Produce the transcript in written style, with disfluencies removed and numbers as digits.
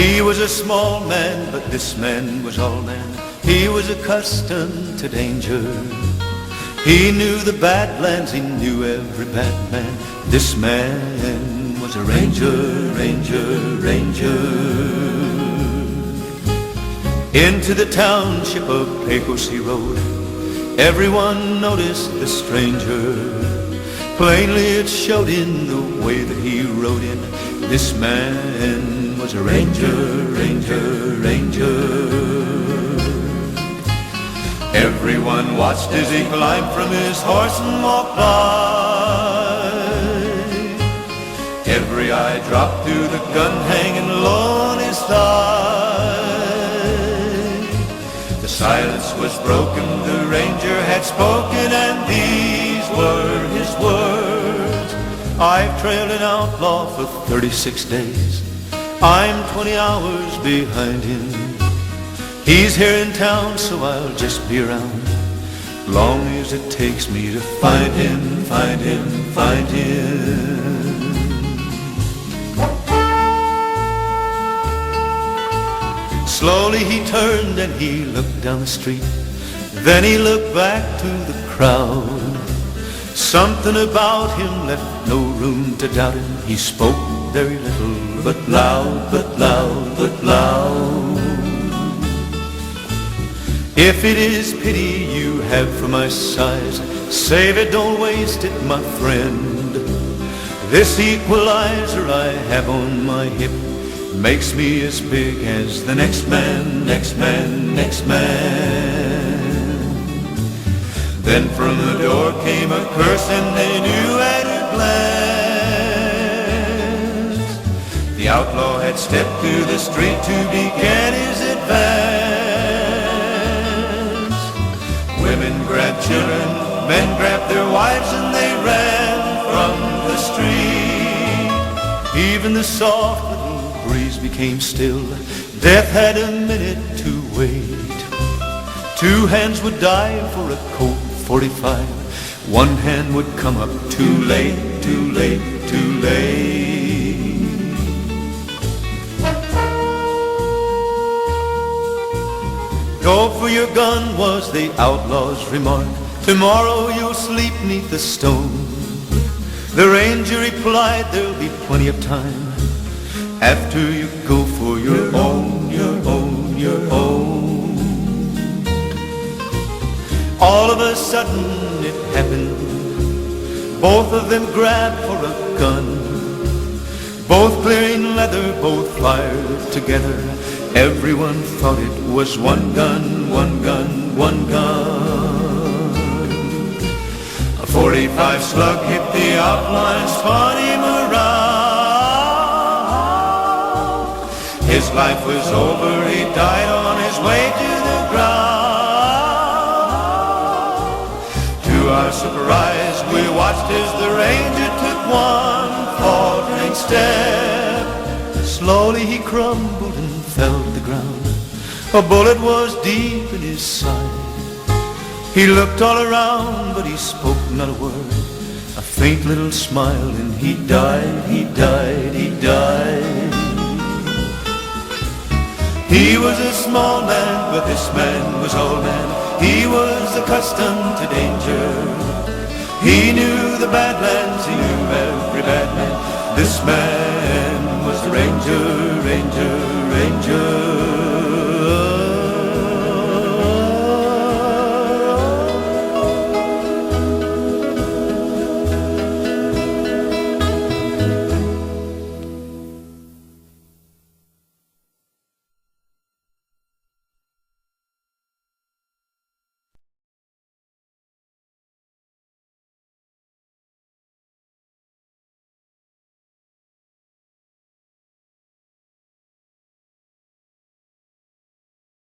He was a small man, but this man was all man. He was accustomed to danger. He knew the Badlands, he knew every bad man. This man was a ranger, ranger, ranger. Into the township of Pecos he rode. Everyone noticed the stranger. Plainly it showed in the way that he rode in. This man was a ranger, ranger, ranger. Everyone watched as he climbed from his horse and walked by. Every eye dropped to the gun hanging low on his thigh. The silence was broken, the ranger had spoken, and these were his words. I've trailed an outlaw for 36 days. I'm 20 hours behind him. He's here in town, so I'll just be around long as it takes me to find him, find him, find him. Slowly he turned and he looked down the street. Then he looked back to the crowd. Something about him left no room to doubt him. He spoke very little, but loud, but loud, but loud. If it is pity you have for my size, save it, don't waste it, my friend. This equalizer I have on my hip makes me as big as the next man, next man, next man. Then from the door came a curse and they knew at a glance the outlaw had stepped to the street to begin his advance. Women grabbed children, men grabbed their wives, and they ran from the street. Even the soft little breeze became still. Death had a minute to wait. Two hands would die for a Colt 45. One hand would come up too late, too late, too late. Go for your gun was the outlaw's remark. Tomorrow you'll sleep 'neath the stone. The ranger replied, there'll be plenty of time after you go for your own, your own, your own. All of a sudden it happened. Both of them grabbed for a gun. Both clearing leather, both fired together. Everyone thought it was one gun, one gun, one gun. A 45 slug hit the outline, spun him around. His life was over, he died on his way to the ground. To our surprise, we watched as the ranger took one faltering step. Slowly he crumbled and fell to the ground. A bullet was deep in his side. He looked all around, but he spoke not a word. A faint little smile, and he died, he died, he died. He was a small man, but this man was all man. He was accustomed to danger. He knew the Badlands, he knew every bad man. This man was the ranger, ranger, ranger.